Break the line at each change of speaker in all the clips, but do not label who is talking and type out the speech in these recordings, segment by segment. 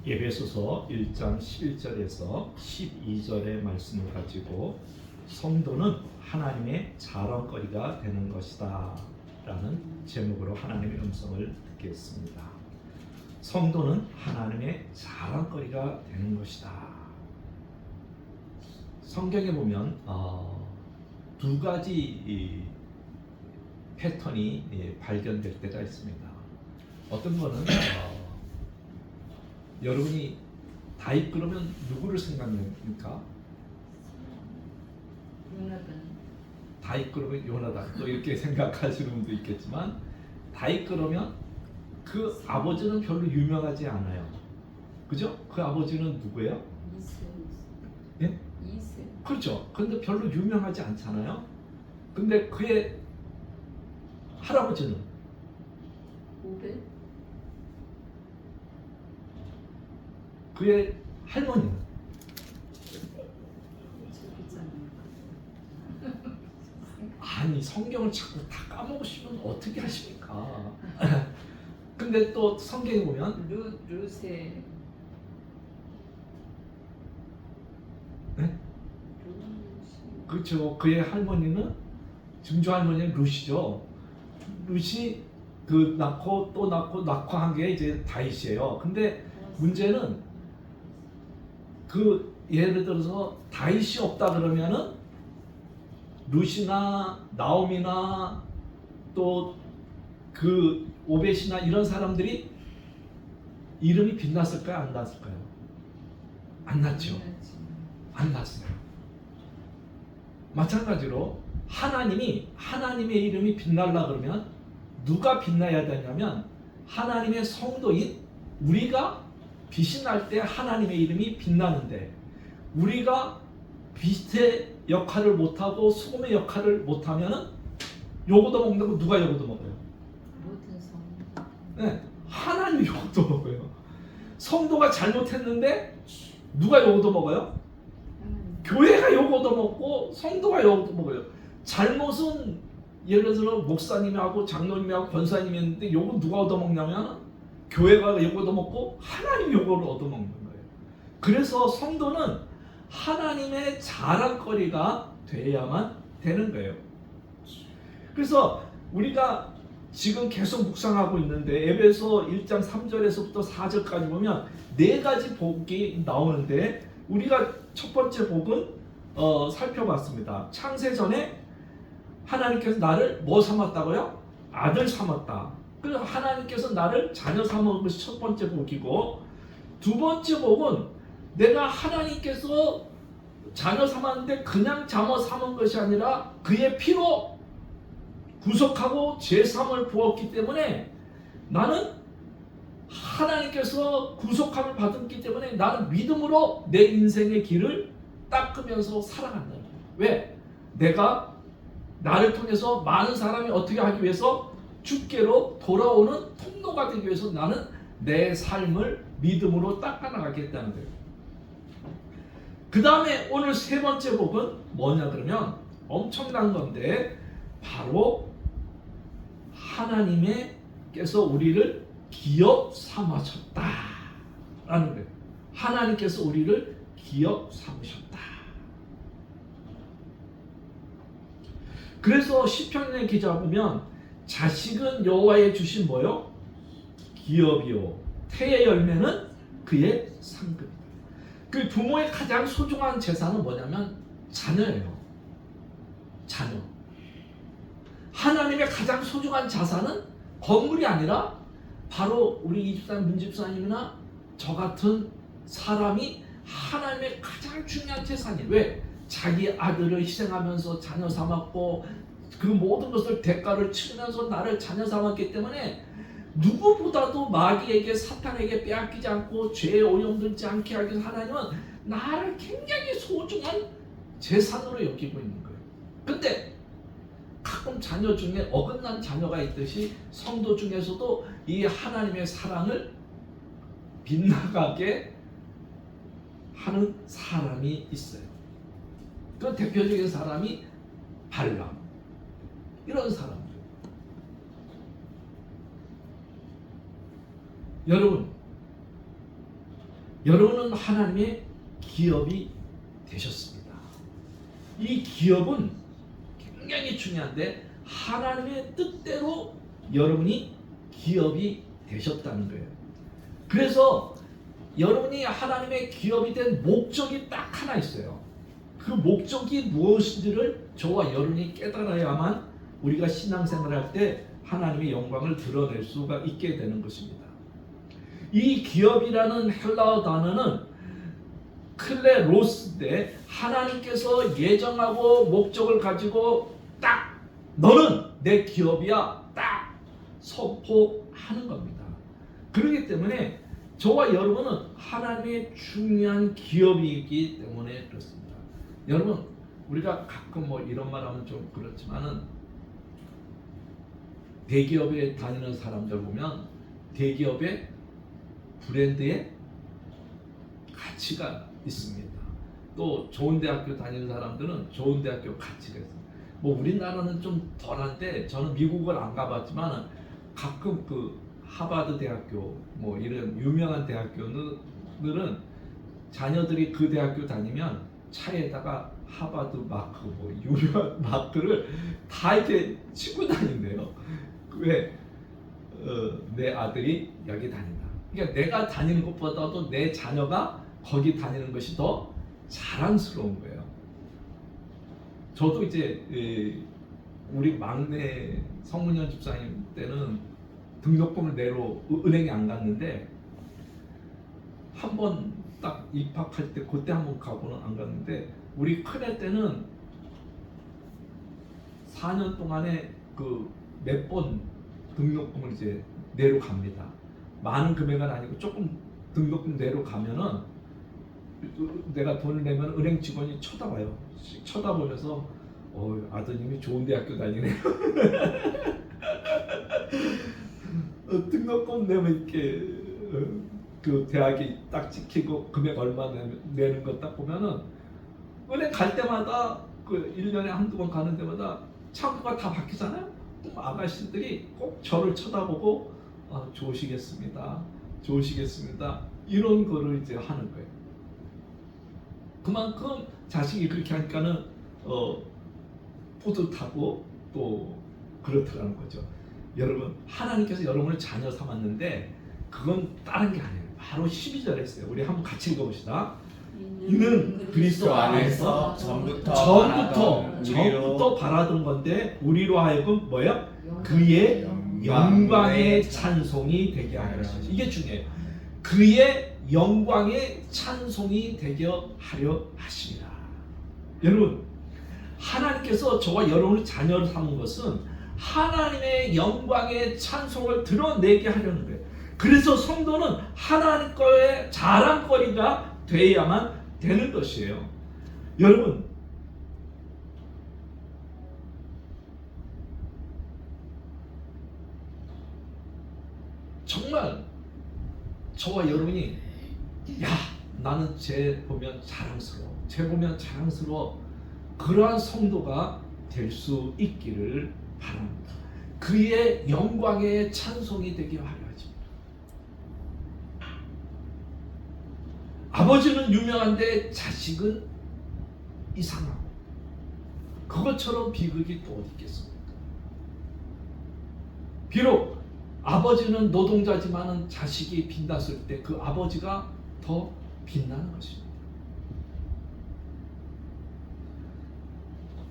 에베소서 1장 11절에서 12절의 말씀을 가지고 성도는 하나님의 자랑거리가 되는 것이다 라는 제목으로 하나님의 음성을 듣겠습니다. 성도는 하나님의 자랑거리가 되는 것이다. 성경에 보면 두 가지 패턴이 발견될 때가 있습니다. 어떤 거는 여러분이 다윗 그러면 누구를 생각합니까?
요나단.
다윗 그러면 요나단 또 이렇게 생각하시는 분도 있겠지만 다윗 그러면 그 아버지는 별로 유명하지 않아요. 그죠? 그 아버지는 누구예요?
이세.
예?
이세.
그렇죠. 근데 별로 유명하지 않잖아요. 근데 그의 할아버지는
오벳.
그의 할머니는 아니 성경을 자꾸 다 까먹으시면 어떻게 하십니까? 근데 또 성경에 보면
루세.
네? 그렇죠. 그의 할머니는 증조 할머니는 룻이죠. 룻이 그 낳고 또 낳고 한 게 이제 다윗이에요. 근데 문제는 그 예를 들어서 다윗이 없다 그러면은 룻이나 나옴이나 또 그 오벳이나 이런 사람들이 이름이 빛났을까요? 안 났을까요? 안 났죠. 안 났어요. 마찬가지로 하나님의 이름이 빛날라 그러면 누가 빛나야 되냐면 하나님의 성도인 우리가 빛이 날 때 하나님의 이름이 빛나는데 우리가 빛의 역할을 못하고 소금의 역할을 못하면은 요거도 먹는 거 누가 요거도 먹어요?
모든 성.
네, 하나님이 요거도 먹어요. 성도가 잘못했는데 누가 요거도 먹어요? 교회가 요거도 먹고 성도가 요거도 먹어요. 잘못은 예를 들어 목사님하고 장로님하고 권사님이 했는데 요거 누가 얻어먹냐면 교회가 요거 얻어먹고 하나님이 요거를 얻어먹는 거예요. 그래서 성도는 하나님의 자랑거리가 돼야만 되는 거예요. 그래서 우리가 지금 계속 묵상하고 있는데 에베소 1장 3절에서부터 4절까지 보면 네 가지 복이 나오는데 우리가 첫 번째 복은 살펴봤습니다. 창세 전에 하나님께서 나를 뭐 삼았다고요? 아들 삼았다. 그래서 하나님께서 나를 자녀 삼은 것이 첫 번째 복이고 두 번째 복은 내가 하나님께서 자녀 삼았는데 그냥 자녀 삼은 것이 아니라 그의 피로 구속하고 제삼을 부었기 때문에 나는 하나님께서 구속함을 받았기 때문에 나는 믿음으로 내 인생의 길을 닦으면서 살아간다는 거예요. 왜? 내가 나를 통해서 많은 사람이 어떻게 하기 위해서 주께로 돌아오는 통로가 되기 위해서 나는 내 삶을 믿음으로 닦아나가겠다는 거예요. 그 다음에 오늘 세 번째 복은 뭐냐 그러면 엄청난 건데 바로 하나님께서 우리를 기업 삼으셨다라는 거예요. 하나님께서 우리를 기업 삼으셨다. 그래서 시편의 기자 보면 자식은 여호와의 주신 뭐요? 기업이요. 태의 열매는 그의 상급이다. 그 부모의 가장 소중한 재산은 뭐냐면 자녀예요. 자녀. 하나님의 가장 소중한 자산은 건물이 아니라 바로 우리 이집사님, 문집사님이나 저 같은 사람이 하나님의 가장 중요한 재산이에요. 왜? 자기 아들을 희생하면서 자녀 삼았고 그 모든 것을 대가를 치르면서 나를 자녀 삼았기 때문에 누구보다도 마귀에게 사탄에게 빼앗기지 않고 죄에 오염되지 않게 하기 위해서 하나님은 나를 굉장히 소중한 재산으로 여기고 있는 거예요. 근데 가끔 자녀 중에 어긋난 자녀가 있듯이 성도 중에서도 이 하나님의 사랑을 빗나가게 하는 사람이 있어요. 그 대표적인 사람이 발람 이런 사람들. 여러분 여러분은 하나님의 기업이 되셨습니다. 이 기업은 굉장히 중요한데 하나님의 뜻대로 여러분이 기업이 되셨다는 거예요. 그래서 여러분이 하나님의 기업이 된 목적이 딱 하나 있어요. 그 목적이 무엇인지를 저와 여러분이 깨달아야만 우리가 신앙생활을 할 때 하나님의 영광을 드러낼 수가 있게 되는 것입니다. 이 기업이라는 헬라어 단어는 클레로스인데 하나님께서 예정하고 목적을 가지고 딱 너는 내 기업이야 딱 선포하는 겁니다. 그렇기 때문에 저와 여러분은 하나님의 중요한 기업이기 때문에 그렇습니다. 여러분 우리가 가끔 뭐 이런 말 하면 좀 그렇지만은 대기업에 다니는 사람들 보면 대기업의 브랜드에 가치가 있습니다. 또 좋은 대학교 다니는 사람들은 좋은 대학교 가치가 있습니다. 뭐 우리나라는 좀 덜한데 저는 미국을 안 가봤지만 가끔 그 하버드 대학교 뭐 이런 유명한 대학교들은 자녀들이 그 대학교 다니면 차에다가 하버드 마크 뭐 유명한 마크를 다 이렇게 치고 다닌대요. 왜? 내 아들이 여기 다닌다. 그러니까 내가 다니는 것보다도 내 자녀가 거기 다니는 것이 더 자랑스러운 거예요. 저도 이제 우리 막내 성문현 집사님 때는 등록금을 내러 은행에 안 갔는데 한 번 딱 입학할 때 그때 한 번 가고는 안 갔는데 우리 큰애 때는 4년 동안에 그 몇 번 등록금을 이제 내러 갑니다. 많은 금액은 아니고 조금 등록금 내러 가면은 내가 돈을 내면 은행 직원이 쳐다봐요. 쳐다보면서 아드님이 좋은 대학교 다니네요. 등록금 내면 이렇게 그 대학이 딱 찍히고 금액 얼마 내는 거 딱 보면은 은행 갈 때마다 그 1년에 한두 번 가는 데마다 창구가 다 바뀌잖아요. 아가씨들이 꼭 저를 쳐다보고 좋으시겠습니다. 좋으시겠습니다. 이런 거를 이제 하는 거예요. 그만큼 자식이 그렇게 하니까는 뿌듯하고 또 그렇더라는 거죠. 여러분 하나님께서 여러분을 자녀 삼았는데 그건 다른 게 아니에요. 바로 12절에 있어요. 우리 한번 같이 읽어봅시다. 이는 그리스도 안에서 전부터 바라던 건데 우리로 하여금 뭐예요? 그의 영광의 찬송이 되게 하려 하시죠. 이게 중요해요. 그의 영광의 찬송이 되게 하려 하시니라. 여러분 하나님께서 저와 여러분을 자녀를 삼은 것은 하나님의 영광의 찬송을 드러내게 하려는 거예요. 그래서 성도는 하나님 거의 자랑거리가 되어야만 되는 것이에요. 여러분 정말 저와 여러분이 나는 쟤 보면 자랑스러워, 쟤 보면 자랑스러워, 그러한 성도가 될 수 있기를 바랍니다. 그의 영광의 찬송이 되게 하려 하지. 아버지는 유명한데 자식은 이상하고 그것처럼 비극이 또 어디 있겠습니까? 비록 아버지는 노동자지만은 자식이 빛났을 때 그 아버지가 더 빛나는 것입니다.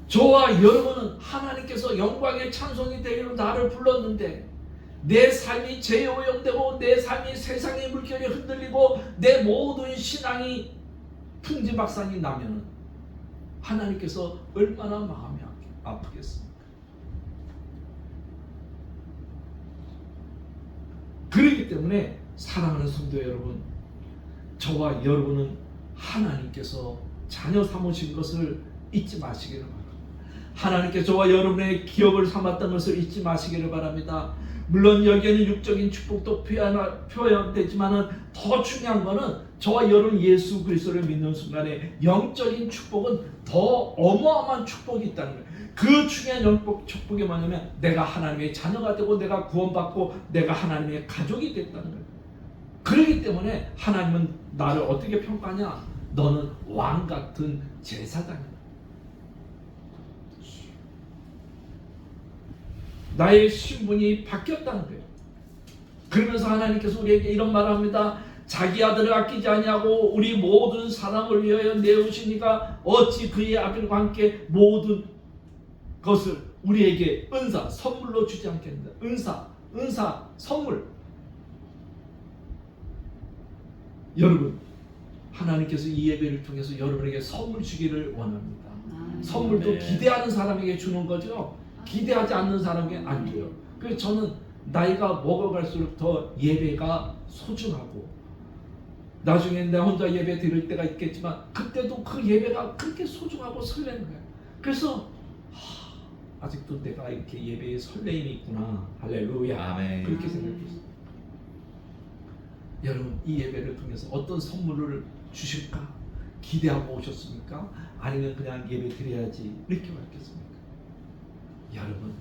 저와 여러분은 하나님께서 영광의 찬송이 되기로 나를 불렀는데 내 삶이 재오염되고 내 삶이 세상의 물결에 흔들리고 내 모든 신앙이 풍지박산이 나면 하나님께서 얼마나 마음이 아프겠습니까? 그렇기 때문에 사랑하는 성도 여러분, 저와 여러분은 하나님께서 자녀 삼으신 것을 잊지 마시기를 바랍니다. 하나님께서 저와 여러분의 기업을 삼았던 것을 잊지 마시기를 바랍니다. 물론 여기에는 육적인 축복도 표현되지만은 더 중요한 것은 저와 여러분 예수 그리스도를 믿는 순간에 영적인 축복은 더 어마어마한 축복이 있다는 거예요. 그 중요한 축복이 뭐냐면 내가 하나님의 자녀가 되고 내가 구원받고 내가 하나님의 가족이 됐다는 거예요. 그렇기 때문에 하나님은 나를 어떻게 평가하냐? 너는 왕 같은 제사장이다. 나의 신분이 바뀌었다는 거예요. 그러면서 하나님께서 우리에게 이런 말을 합니다. 자기 아들을 아끼지 아니하고 우리 모든 사람을 위하여 내오시니까 어찌 그의 아들과 함께 모든 것을 우리에게 은사, 선물로 주지 않겠는가? 은사, 선물. 여러분, 하나님께서 이 예배를 통해서 여러분에게 선물 주기를 원합니다. 선물도
네.
기대하는 사람에게 주는 거죠. 기대하지 않는 사람에게 안 줘요. 그래서 저는 나이가 먹어갈수록 더 예배가 소중하고, 나중에 나 혼자 예배 드릴 때가 있겠지만 그때도 그 예배가 그렇게 소중하고 설레는 거예요. 그래서 아직도 내가 이렇게 예배에 설레임이 있구나. 할렐루야.
아멘.
그렇게 생각했어요. 여러분, 이 예배를 통해서 어떤 선물을 주실까 기대하고 오셨습니까? 아니면 그냥 예배 드려야지 이렇게 왔겠습니까? 여러분,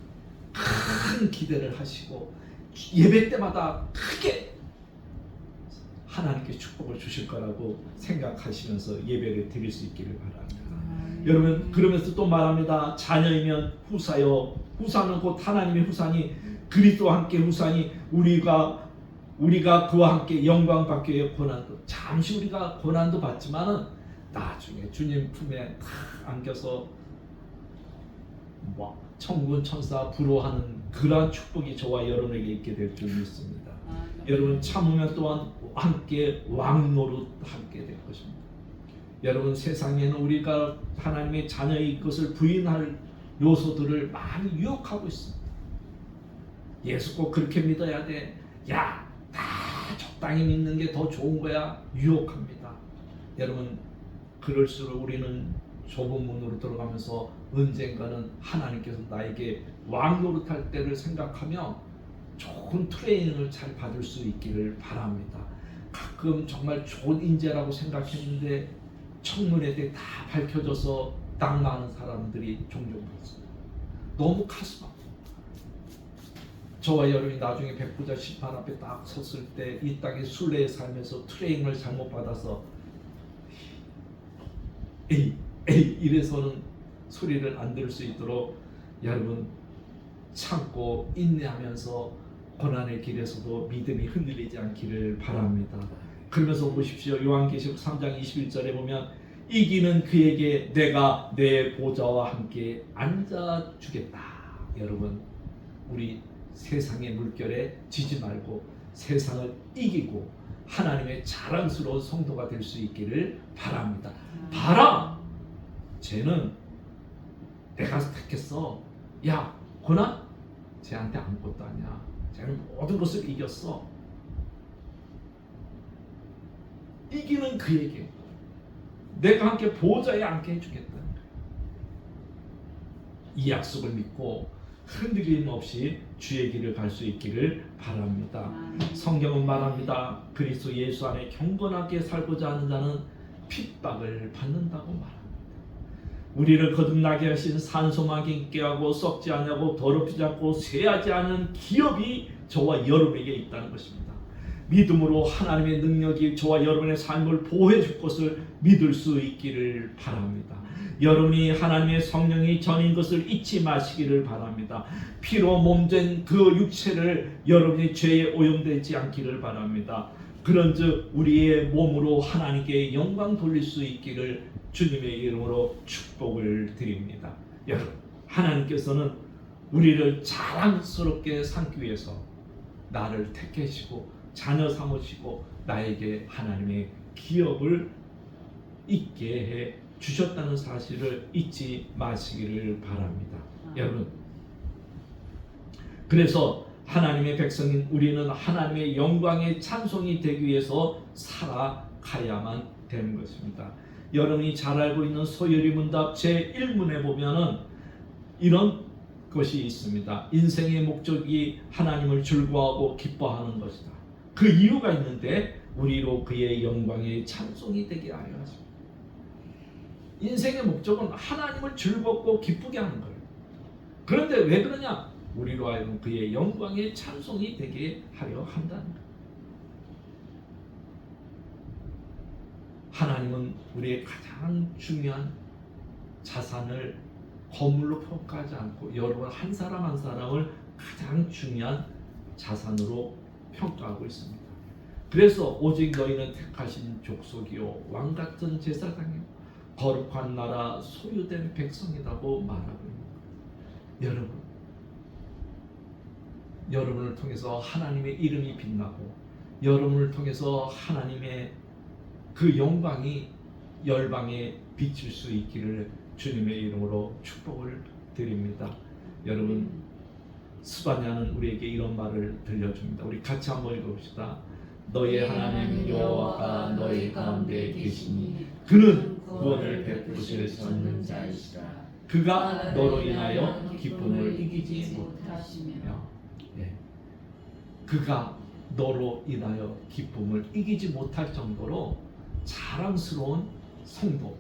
큰 기대를 하시고 예배 때마다 크게 하나님께 축복을 주실 거라고 생각하시면서 예배를 드릴 수 있기를 바랍니다. 여러분, 그러면서 또 말합니다. 자녀이면 후사요. 후사는 곧 하나님의 후사니 그리스도와 함께 후사니 우리가 그와 함께 영광 받기 위해 고난도, 잠시 우리가 고난도 받지만은 나중에 주님 품에 탁 안겨서 천군 천사 부러워하는 그러한 축복이 저와 여러분에게 있게 될 줄 믿습니다. 여러분, 참으면 또한 함께 왕노릇 함께 될 것입니다. 여러분, 세상에는 우리가 하나님의 자녀의 것을 부인할 요소들을 많이 유혹하고 있습니다. 예수 꼭 그렇게 믿어야 돼. 야, 다 적당히 믿는 게 더 좋은 거야. 유혹합니다. 여러분, 그럴수록 우리는 좁은 문으로 들어가면서 언젠가는 하나님께서 나에게 왕노릇할 때를 생각하며 좋은 트레이닝을 잘 받을 수 있기를 바랍니다. 가끔 정말 좋은 인재라고 생각했는데 청문회 때 다 밝혀져서 낙마하는 사람들이 종종 있습니다. 너무 가슴 아파요. 저와 여러분이 나중에 백부자 심판 앞에 딱 섰을 때 이 땅의 순례의 삶에서 트레이닝을 잘못 받아서 에이 이래서는 소리를 안 들을 수 있도록 여러분 참고 인내하면서 고난의 길에서도 믿음이 흔들리지 않기를 바랍니다. 그러면서 보십시오. 요한계시록 3장 21절에 보면 이기는 그에게 내가 내 보좌와 함께 앉아주겠다. 여러분, 우리 세상의 물결에 지지 말고 세상을 이기고 하나님의 자랑스러운 성도가 될 수 있기를 바랍니다. 봐라! 쟤는 내가 택했어. 야, 고난? 쟤한테 아무것도 아니야. 쟤는 모든 것을 이겼어. 이기는 그에게 내가 함께 보좌에 앉게 해주겠다. 이 약속을 믿고 흔들림 없이 주의 길을 갈 수 있기를 바랍니다. 성경은 말합니다. 그리스도 예수 안에 경건하게 살고자 하는 자는 핍박을 받는다고 말합니다. 우리를 거듭나게 하신 산소막이 있게 하고 썩지 않냐고 더럽히지 않고 쇠하지 않은 기업이 저와 여러분에게 있다는 것입니다. 믿음으로 하나님의 능력이 저와 여러분의 삶을 보호해 줄 것을 믿을 수 있기를 바랍니다. 여러분이 하나님의 성령이 전인 것을 잊지 마시기를 바랍니다. 피로 몸된 그 육체를 여러분이 죄에 오염되지 않기를 바랍니다. 그런즉 우리의 몸으로 하나님께 영광 돌릴 수 있기를 주님의 이름으로 축복을 드립니다. 여러분, 하나님께서는 우리를 자랑스럽게 삼기 위해서 나를 택하시고 자녀 삼으시고 나에게 하나님의 기업을 있게 해 주셨다는 사실을 잊지 마시기를 바랍니다. 여러분, 그래서 하나님의 백성인 우리는 하나님의 영광의 찬송이 되기 위해서 살아가야만 되는 것입니다. 여러분이 잘 알고 있는 소요리 문답 제1문에 보면은 이런 것이 있습니다. 인생의 목적이 하나님을 즐거워하고 기뻐하는 것이다. 그 이유가 있는데 우리로 그의 영광의 찬송이 되게 하려 하십니다. 인생의 목적은 하나님을 즐겁고 기쁘게 하는 거예요. 그런데 왜 그러냐? 우리로 하여금 그의 영광의 찬송이 되게 하려 한다는 거예요. 하나님은 우리의 가장 중요한 자산을 건물로 평가하지 않고 여러분 한 사람 한 사람을 가장 중요한 자산으로 평가하고 있습니다. 그래서 오직 너희는 택하신 족속이요 왕같은 제사장이요 거룩한 나라 소유된 백성이라고 말하고 있는 거예요. 여러분을 통해서 하나님의 이름이 빛나고 여러분을 통해서 하나님의 그 영광이 열방에 비칠 수 있기를 주님의 이름으로 축복을 드립니다. 여러분 스바냐는 우리에게 이런 말을 들려줍니다. 우리 같이 한번 읽어봅시다. 너희 하나님 여호와가 너희 가운데 계시니 그는 구원을 베푸실 전능자이시라. 그가 너로 인하여 기쁨을 이기지 못하시며 그가 너로 인하여 기쁨을 이기지 못할 정도로 자랑스러운 성도,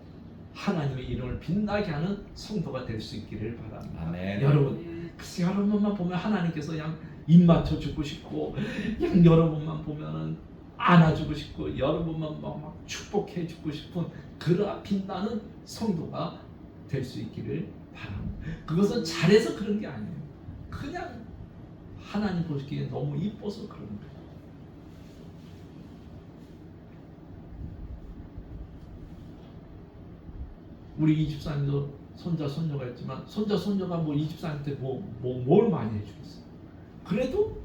하나님의 이름을 빛나게 하는 성도가 될 수 있기를 바랍니다.
아멘.
여러분, 글쎄 여러분만 보면 하나님께서 그냥 입 맞춰 주고 싶고, 그냥 여러분만 보면은 안아주고 싶고, 여러분만 막 축복해 주고 싶은 그러한 빛나는 성도가 될 수 있기를 바랍니다. 그것은 잘해서 그런 게 아니에요. 그냥 하나님 보시기에 너무 이뻐서 그런 거예요. 우리 이집사님도 손자 손녀가 있지만 손자 손녀가 뭐 이집사님한테 뭘 많이 해주겠어요. 그래도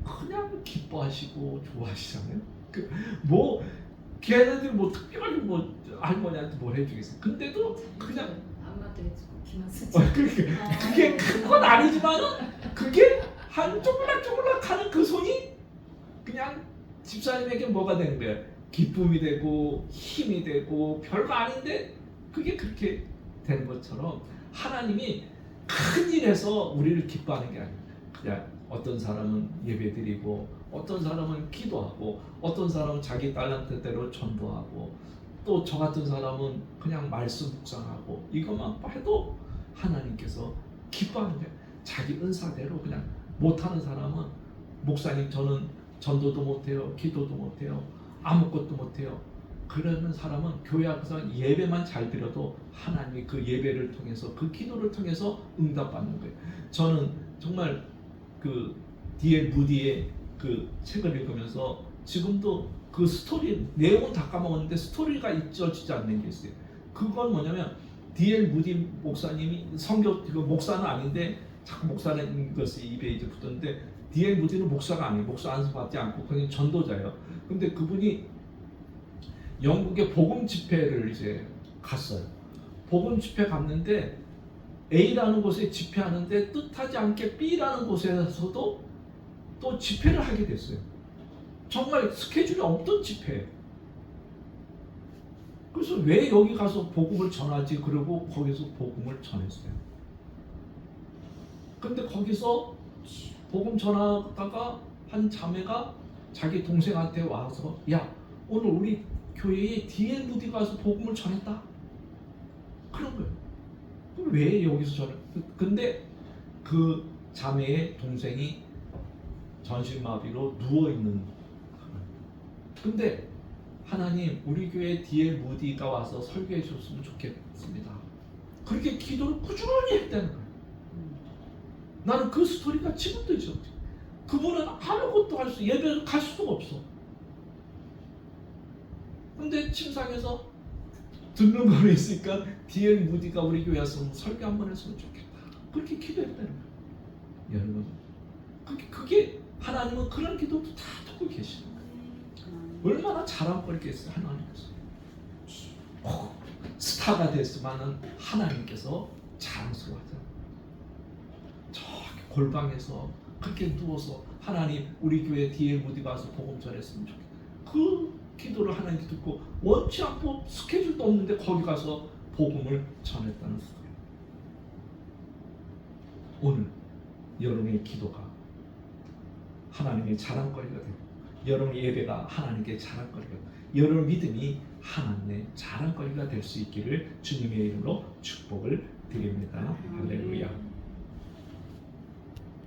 그냥 기뻐하시고 좋아하시잖아요. 뭐 걔네들 뭐 특별히 뭐 할머니한테 뭘 해주겠어요. 근데도 그냥
안마도 해주고 기만 쓰지.
그게 큰 건 아니지만은 그게 한 쪼물락쪼물락 하는 그 손이 그냥 집사님에게 뭐가 되는 거예요? 기쁨이 되고 힘이 되고 별거 아닌데 그게 그렇게 되는 것처럼 하나님이 큰 일에서 우리를 기뻐하는 게 아니에요. 그냥 어떤 사람은 예배드리고 어떤 사람은 기도하고 어떤 사람은 자기 달란트대로 전도하고 또 저 같은 사람은 그냥 말씀 묵상하고 이것만 해도 하나님께서 기뻐하는 거예요. 자기 은사대로 그냥 못하는 사람은 목사님 저는 전도도 못해요, 기도도 못해요, 아무것도 못해요. 그러는 사람은 교회 앞에서 예배만 잘 드려도 하나님이 그 예배를 통해서 그 기도를 통해서 응답받는 거예요. 저는 정말 그 D.L. 무디의 그 책을 읽으면서 지금도 그 스토리 내용은 다 까먹었는데 스토리가 잊혀지지 않는 게 있어요. 그건 뭐냐면 D.L. 무디 목사님이 성경 그 목사는 아닌데 자꾸 목사라는 것이 입에 이제 붙었는데 D.L. 무디는 목사가 아니에요. 목사 안수 받지 않고 그냥 전도자예요. 근데 그분이 영국의 복음 집회를 이제 갔어요. 복음 집회 갔는데 A라는 곳에 집회하는데 뜻하지 않게 B라는 곳에서도 또 집회를 하게 됐어요. 정말 스케줄이 없던 집회예요. 그래서 왜 여기 가서 복음을 전하지? 그러고 거기서 복음을 전했어요. 근데 거기서 복음 전하다가 한 자매가 자기 동생한테 와서 야 오늘 우리 교회에 D.L. 무디가 와서 복음을 전했다. 그런 거예요. 그럼 왜 여기서 전해? 근데 그 자매의 동생이 전신마비로 누워있는. 근데 하나님 우리 교회에 D.L. 무디가 와서 설교해 줬으면 좋겠습니다. 그렇게 기도를 꾸준히 했다는 거예요. 나는 그 스토리가 지금도 있어. 그분은 아무것도 할 수, 예배를 갈 수가 없어. 근데 침상에서 듣는 거는 있으니까 D.L. 무디가 우리 교회 와서 설교 한번 했으면 좋겠다. 그렇게 기도했다는 거예요. 여러분, 그게 하나님은 그런 기도도 다 듣고 계시는 거예요. 얼마나 자랑거리겠어요, 하나님께서. 스타가 됐으면은 하나님께서 자랑스러워하잖아요. 저기 골방에서 그렇게 누워서 하나님 우리 교회 D.L. 무디가 와서 복음 전했으면 좋겠다. 그 기도를 하나님께 듣고 원치 않고 스케줄도 없는데 거기 가서 복음을 전했다는 거예요. 오늘 여러분의 기도가 하나님의 자랑거리가 되고 여러분의 예배가 하나님께 자랑거리가 되고 여러분의 믿음이 하나님의 자랑거리가 될 수 있기를 주님의 이름으로 축복을 드립니다. 할렐루야.